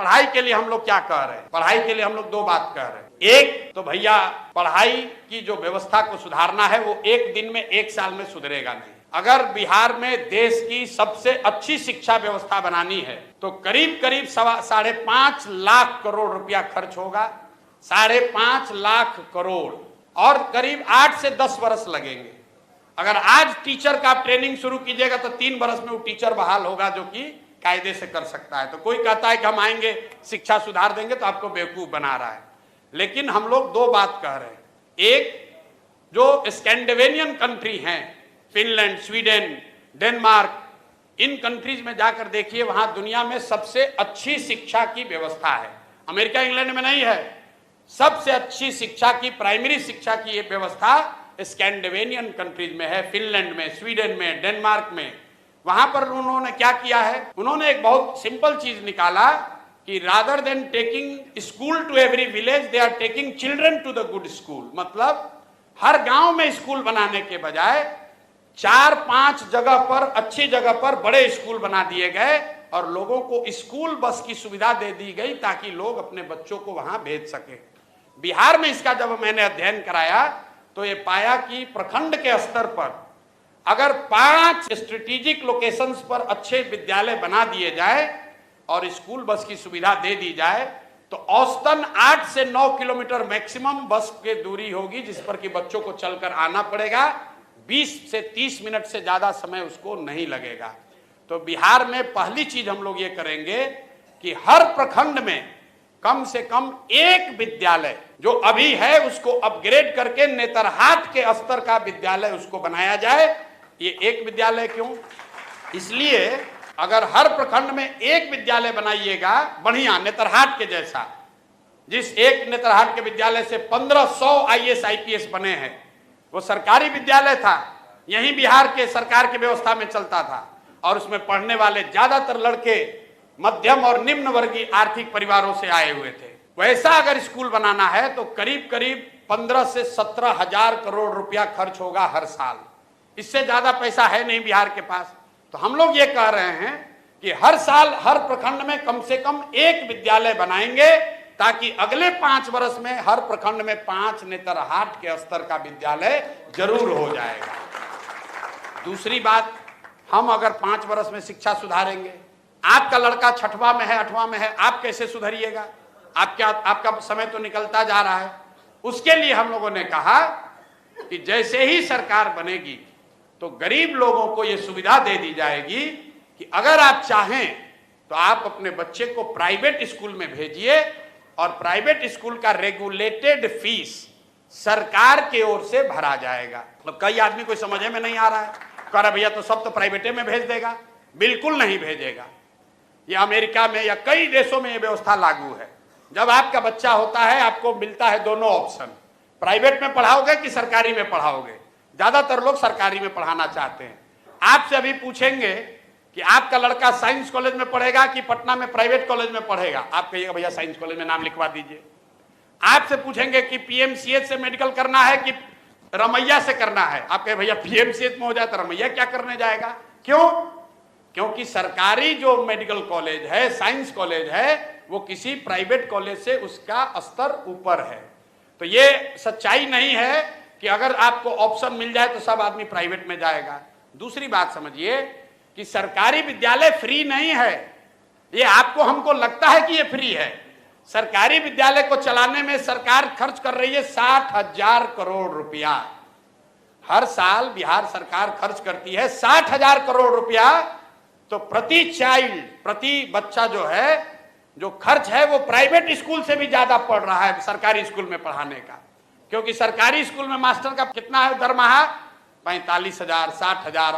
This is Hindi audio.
पढ़ाई के लिए हम लोग क्या कह रहे हैं? पढ़ाई के लिए हम लोग दो बात कह रहे हैं। एक तो भैया पढ़ाई की जो व्यवस्था को सुधारना है वो एक दिन में, एक साल में सुधरेगा नहीं। अगर बिहार में देश की सबसे अच्छी शिक्षा व्यवस्था बनानी है तो करीब करीब 5.5 लाख करोड़ रुपया खर्च होगा। 5.5 लाख करोड़ और करीब 8 से 10 वर्ष लगेंगे। अगर आज टीचर का ट्रेनिंग शुरू कीजिएगा तो 3 वर्ष में वो टीचर बहाल होगा जो कि कायदे से कर सकता है। तो कोई कहता है कि हम आएंगे शिक्षा सुधार देंगे तो आपको बेवकूफ बना रहा है। लेकिन हम लोग दो बात कह रहे हैं। एक, जो स्कैंडिनेवियन कंट्री हैं, फिनलैंड, स्वीडन, डेनमार्क, इन कंट्रीज में जाकर देखिए, वहां दुनिया में सबसे अच्छी शिक्षा की व्यवस्था है। अमेरिका इंग्लैंड में नहीं है। सबसे अच्छी शिक्षा की, प्राइमरी शिक्षा की ये व्यवस्था स्कैंडिनेवियन कंट्रीज में है, फिनलैंड में, स्वीडन में, डेनमार्क में। वहां पर उन्होंने क्या किया है? उन्होंने एक बहुत सिंपल चीज निकाला कि rather than taking school to every village, they are taking children to the good school. मतलब हर गांव में स्कूल बनाने के बजाय 4-5 जगह पर, अच्छी जगह पर बड़े स्कूल बना दिए गए और लोगों को स्कूल बस की सुविधा दे दी गई ताकि लोग अपने बच्चों को वहां भेज सके। बिहार में इसका जब मैंने अध्ययन कराया तो ये पाया कि प्रखंड के स्तर पर अगर 5 स्ट्रेटेजिक लोकेशंस पर अच्छे विद्यालय बना दिए जाए और स्कूल बस की सुविधा दे दी जाए तो औसतन 8 से 9 किलोमीटर मैक्सिमम बस की दूरी होगी जिस पर कि बच्चों को चलकर आना पड़ेगा। 20 से 30 मिनट से ज्यादा समय उसको नहीं लगेगा। तो बिहार में पहली चीज हम लोग ये करेंगे कि हर प्रखंड में कम से कम एक विद्यालय जो अभी है उसको अपग्रेड करके नेतरहाट के स्तर का विद्यालय उसको बनाया जाए। ये एक विद्यालय क्यों? इसलिए अगर हर प्रखंड में एक विद्यालय बनाइएगा बढ़िया नेतरहाट के जैसा, जिस एक नेतरहाट के विद्यालय से 1500 IAS IPS बने हैं, वो सरकारी विद्यालय था, यही बिहार के सरकार की व्यवस्था में चलता था और उसमें पढ़ने वाले ज्यादातर लड़के मध्यम और निम्न वर्गीय आर्थिक परिवारों से आए हुए थे। वैसा अगर स्कूल बनाना है तो करीब करीब 15 से 17 हजार करोड़ रुपया खर्च होगा हर साल। इससे ज्यादा पैसा है नहीं बिहार के पास। तो हम लोग ये कह रहे हैं कि हर साल हर प्रखंड में कम से कम एक विद्यालय बनाएंगे ताकि अगले 5 वर्ष में हर प्रखंड में 5 नेतरहाट के स्तर का विद्यालय जरूर हो जाएगा। दूसरी बात, हम अगर 5 वर्ष में शिक्षा सुधारेंगे, आपका लड़का 6वां में है, 8वां में है, आप कैसे सुधरिएगा? आपका समय तो निकलता जा रहा है। उसके लिए हम लोगों ने कहा कि जैसे ही सरकार बनेगी तो गरीब लोगों को यह सुविधा दे दी जाएगी कि अगर आप चाहें तो आप अपने बच्चे को प्राइवेट स्कूल में भेजिए और प्राइवेट स्कूल का रेगुलेटेड फीस सरकार की ओर से भरा जाएगा। मतलब कई आदमी को समझ में नहीं आ रहा है, कह रहा भैया तो सब तो प्राइवेटे में भेज देगा। बिल्कुल नहीं भेजेगा। ये अमेरिका में या कई देशों में ये व्यवस्था लागू है। जब आपका बच्चा होता है आपको मिलता है दोनों ऑप्शन, प्राइवेट में पढ़ाओगे कि सरकारी में पढ़ाओगे। ज्यादातर लोग सरकारी में पढ़ाना चाहते हैं। आपसे अभी पूछेंगे कि आपका लड़का साइंस कॉलेज में पढ़ेगा कि पटना में प्राइवेट कॉलेज में पढ़ेगा, आप कहिएगा भैया साइंस कॉलेज में नाम लिखवा दीजिए। आपसे पूछेंगे कि PMCH से मेडिकल करना है कि रमैया से करना है, आप कहे भैया PMCH में हो जाए तो रमैया क्या करने जाएगा। क्यों? क्योंकि सरकारी जो मेडिकल कॉलेज है, साइंस कॉलेज है, वो किसी प्राइवेट कॉलेज से उसका स्तर ऊपर है। तो ये सच्चाई नहीं है कि अगर आपको ऑप्शन मिल जाए तो सब आदमी प्राइवेट में जाएगा। दूसरी बात समझिए कि सरकारी विद्यालय फ्री नहीं है। ये आपको हमको लगता है कि ये फ्री है। सरकारी विद्यालय को चलाने में सरकार खर्च कर रही है 60,000 करोड़ रुपया। हर साल बिहार सरकार खर्च करती है 60,000 करोड़ रुपया। तो प्रति चाइल्ड, प्रति बच्चा जो है, जो खर्च है वो प्राइवेट स्कूल से भी ज्यादा पड़ रहा है सरकारी स्कूल में पढ़ाने का। क्योंकि सरकारी स्कूल में मास्टर का कितना है दरमाहा? 45,000, 60,000,